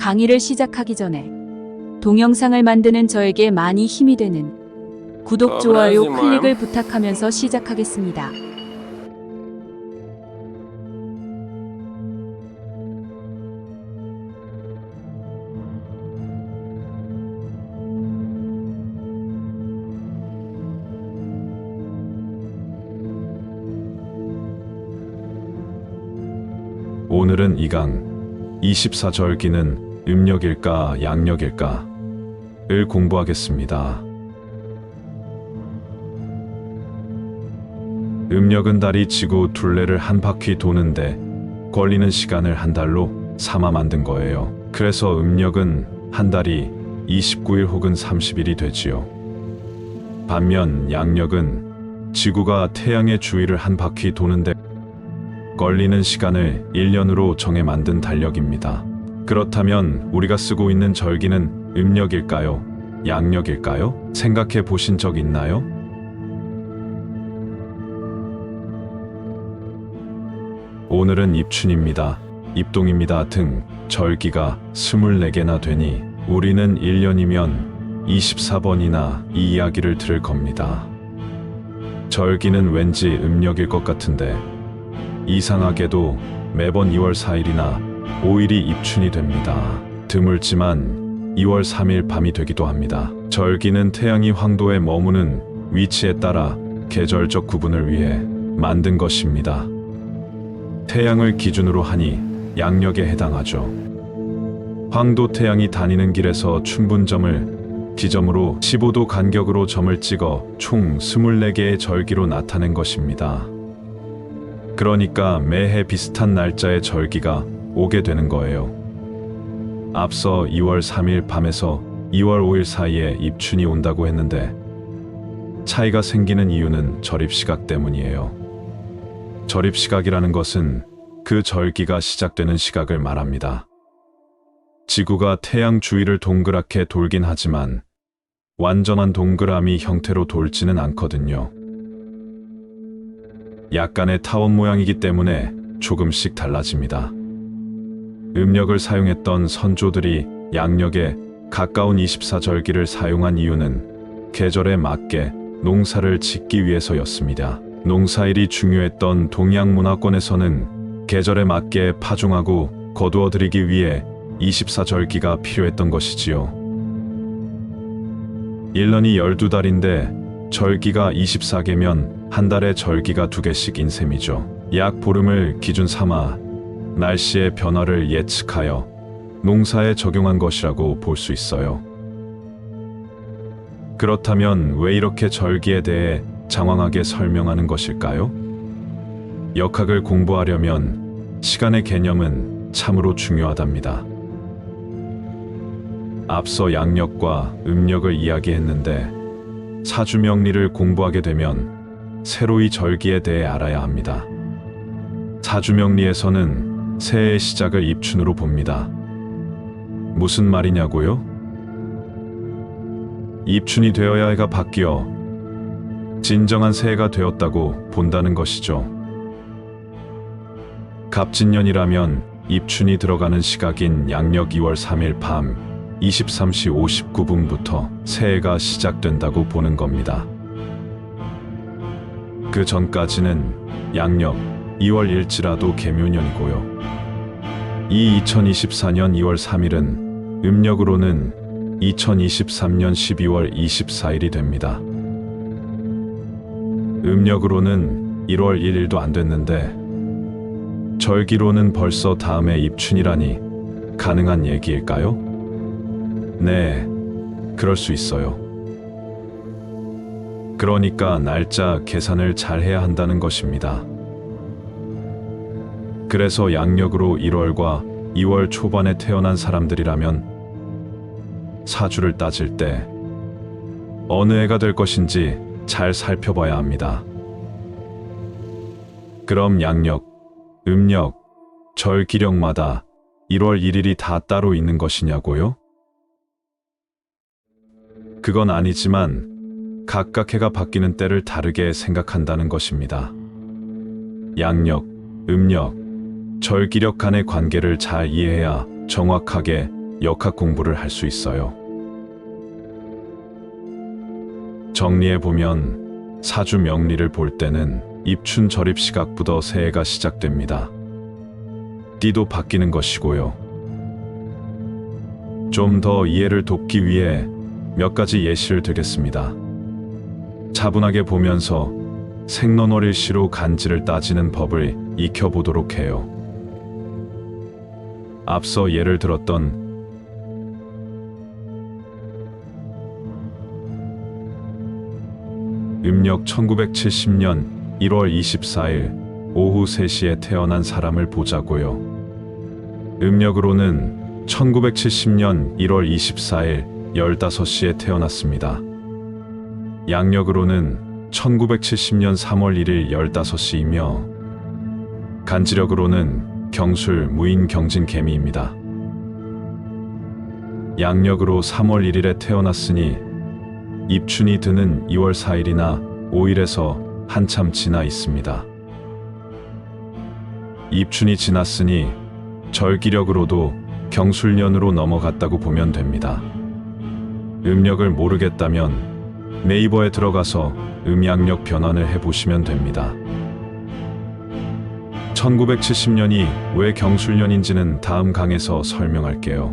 강의를 시작하기 전에 동영상을 만드는 저에게 많이 힘이 되는 구독, 좋아요, 클릭을 부탁하면서 시작하겠습니다. 오늘은 이 강 24절기는 음력일까 양력일까 을 공부하겠습니다. 음력은 달이 지구 둘레를 한 바퀴 도는데 걸리는 시간을 한 달로 삼아 만든 거예요. 그래서 음력은 한 달이 29일 혹은 30일이 되지요. 반면 양력은 지구가 태양의 주위를 한 바퀴 도는데 걸리는 시간을 1년으로 정해 만든 달력입니다. 그렇다면 우리가 쓰고 있는 절기는 음력일까요? 양력일까요? 생각해 보신 적 있나요? 오늘은 입춘입니다. 입동입니다. 등 절기가 24개나 되니 우리는 1년이면 24번이나 이 이야기를 들을 겁니다. 절기는 왠지 음력일 것 같은데 이상하게도 매번 2월 4일이나 5일이 입춘이 됩니다. 드물지만 2월 3일 밤이 되기도 합니다. 절기는 태양이 황도에 머무는 위치에 따라 계절적 구분을 위해 만든 것입니다. 태양을 기준으로 하니 양력에 해당하죠. 황도 태양이 다니는 길에서 춘분점을 기점으로 15도 간격으로 점을 찍어 총 24개의 절기로 나타낸 것입니다. 그러니까 매해 비슷한 날짜의 절기가 오게 되는 거예요. 앞서 2월 3일 밤에서 2월 5일 사이에 입춘이 온다고 했는데 차이가 생기는 이유는 절입시각 때문이에요. 절입시각이라는 것은 그 절기가 시작되는 시각을 말합니다. 지구가 태양 주위를 동그랗게 돌긴 하지만 완전한 동그라미 형태로 돌지는 않거든요. 약간의 타원 모양이기 때문에 조금씩 달라집니다. 음력을 사용했던 선조들이 양력에 가까운 24절기를 사용한 이유는 계절에 맞게 농사를 짓기 위해서였습니다. 농사일이 중요했던 동양 문화권에서는 계절에 맞게 파종하고 거두어들이기 위해 24절기가 필요했던 것이지요. 1년이 12달인데 절기가 24개면 한 달에 절기가 2개씩인 셈이죠. 약 보름을 기준 삼아 날씨의 변화를 예측하여 농사에 적용한 것이라고 볼 수 있어요. 그렇다면 왜 이렇게 절기에 대해 장황하게 설명하는 것일까요? 역학을 공부하려면 시간의 개념은 참으로 중요하답니다. 앞서 양력과 음력을 이야기했는데 사주명리를 공부하게 되면 새로이 절기에 대해 알아야 합니다. 사주명리에서는 새해의 시작을 입춘으로 봅니다. 무슨 말이냐고요? 입춘이 되어야 해가 바뀌어 진정한 새해가 되었다고 본다는 것이죠. 갑진년이라면 입춘이 들어가는 시각인 양력 2월 3일 밤 23시 59분부터 새해가 시작된다고 보는 겁니다. 그 전까지는 양력 2월 일지라도 계묘년이고요. 이 2024년 2월 3일은 음력으로는 2023년 12월 24일이 됩니다. 음력으로는 1월 1일도 안 됐는데 절기로는 벌써 다음에 입춘이라니 가능한 얘기일까요? 네, 그럴 수 있어요. 그러니까 날짜 계산을 잘 해야 한다는 것입니다. 그래서 양력으로 1월과 2월 초반에 태어난 사람들이라면 사주를 따질 때 어느 해가 될 것인지 잘 살펴봐야 합니다. 그럼 양력, 음력, 절 기령마다 1월 1일이 다 따로 있는 것이냐고요? 그건 아니지만 각각 해가 바뀌는 때를 다르게 생각한다는 것입니다. 양력, 음력, 절기력 간의 관계를 잘 이해해야 정확하게 역학 공부를 할 수 있어요. 정리해보면 사주 명리를 볼 때는 입춘 절입 시각부터 새해가 시작됩니다. 띠도 바뀌는 것이고요. 좀 더 이해를 돕기 위해 몇 가지 예시를 들겠습니다. 차분하게 보면서 생년월일시로 간지를 따지는 법을 익혀보도록 해요. 앞서 예를 들었던 음력 1970년 1월 24일 오후 3시에 태어난 사람을 보자고요. 음력으로는 1970년 1월 24일 15시에 태어났습니다. 양력으로는 1970년 3월 1일 15시이며 간지력으로는 경술, 무인, 경진, 개미입니다. 양력으로 3월 1일에 태어났으니 입춘이 드는 2월 4일이나 5일에서 한참 지나 있습니다. 입춘이 지났으니 절기력으로도 경술년으로 넘어갔다고 보면 됩니다. 음력을 모르겠다면 네이버에 들어가서 음양력 변환을 해보시면 됩니다. 1970년이 왜 경술년인지는 다음 강에서 설명할게요.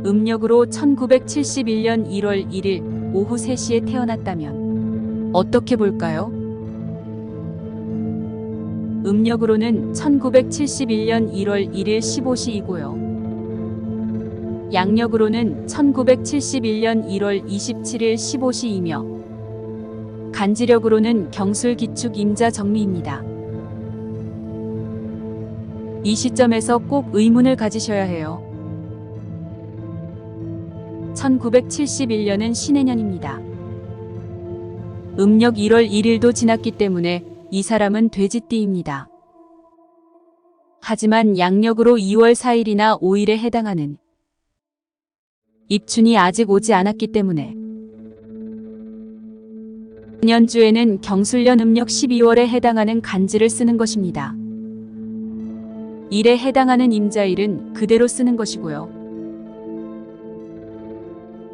음력으로 1971년 1월 1일 오후 3시에 태어났다면 어떻게 볼까요? 음력으로는 1971년 1월 1일 15시이고요. 양력으로는 1971년 1월 27일 15시이며 간지력으로는 경술, 기축, 임자, 정미입니다. 이 시점에서 꼭 의문을 가지셔야 해요. 1971년은 신해년입니다. 음력 1월 1일도 지났기 때문에 이 사람은 돼지띠입니다. 하지만 양력으로 2월 4일이나 5일에 해당하는 입춘이 아직 오지 않았기 때문에 년주에는 경술년 음력 12월에 해당하는 간지를 쓰는 것입니다. 일에 해당하는 임자일은 그대로 쓰는 것이고요.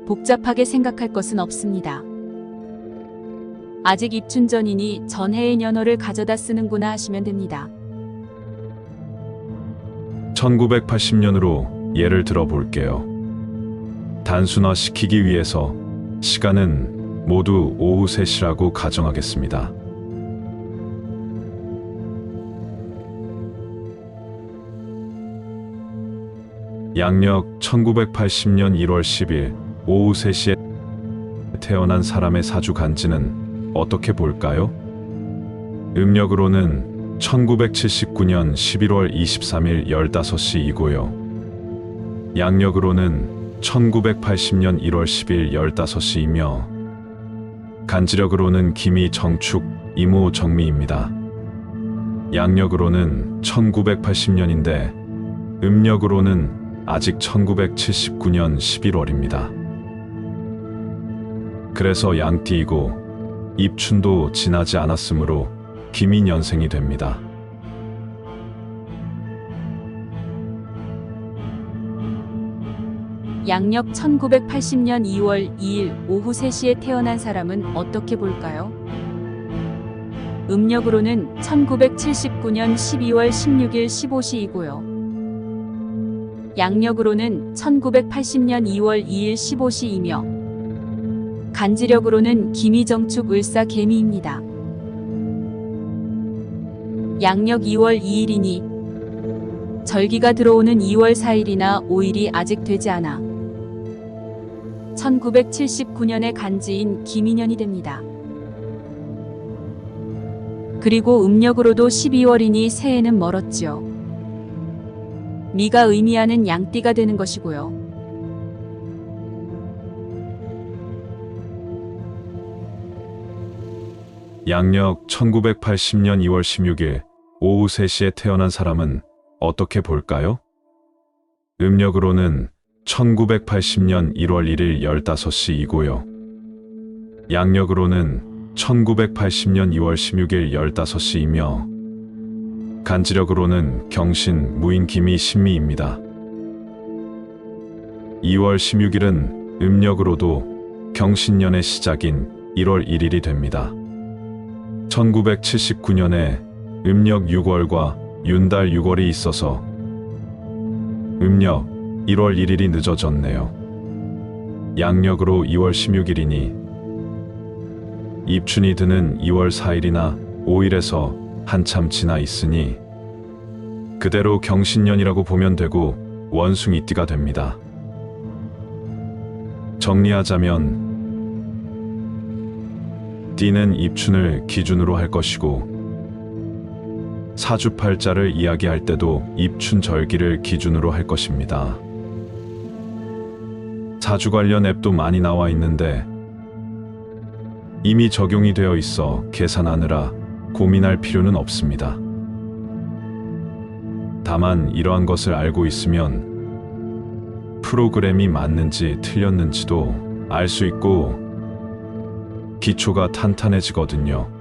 복잡하게 생각할 것은 없습니다. 아직 입춘 전이니 전해의 년월을 가져다 쓰는구나 하시면 됩니다. 1980년으로 예를 들어 볼게요. 단순화시키기 위해서 시간은 모두 오후 3시라고 가정하겠습니다. 양력 1980년 1월 10일 오후 3시에 태어난 사람의 사주 간지는 어떻게 볼까요? 음력으로는 1979년 11월 23일 15시이고요. 양력으로는 1980년 1월 10일 15시이며 간지력으로는 기미, 정축, 이모, 정미입니다. 양력으로는 1980년인데 음력으로는 아직 1979년 11월입니다. 그래서 양띠이고 입춘도 지나지 않았으므로 기민년생이 됩니다. 양력 1980년 2월 2일 오후 3시에 태어난 사람은 어떻게 볼까요? 음력으로는 1979년 12월 16일 15시이고요. 양력으로는 1980년 2월 2일 15시이며 간지력으로는 기미정축 을사 개미입니다. 양력 2월 2일이니 절기가 들어오는 2월 4일이나 5일이 아직 되지 않아 1979년의 간지인 기미년이 됩니다. 그리고 음력으로도 12월이니 새해는 멀었지요. 미가 의미하는 양띠가 되는 것이고요. 양력 1980년 2월 16일 오후 3시에 태어난 사람은 어떻게 볼까요? 음력으로는 1980년 1월 1일 15시이고요. 양력으로는 1980년 2월 16일 15시이며 간지력으로는 경신, 무인, 기미, 신미입니다. 2월 16일은 음력으로도 경신년의 시작인 1월 1일이 됩니다. 1979년에 음력 6월과 윤달 6월이 있어서 음력 1월 1일이 늦어졌네요. 양력으로 2월 16일이니 입춘이 드는 2월 4일이나 5일에서 한참 지나 있으니 그대로 경신년이라고 보면 되고 원숭이띠가 됩니다. 정리하자면 띠는 입춘을 기준으로 할 것이고 사주팔자를 이야기할 때도 입춘 절기를 기준으로 할 것입니다. 사주 관련 앱도 많이 나와 있는데 이미 적용이 되어 있어 계산하느라 고민할 필요는 없습니다. 다만 이러한 것을 알고 있으면 프로그램이 맞는지 틀렸는지도 알 수 있고 기초가 탄탄해지거든요.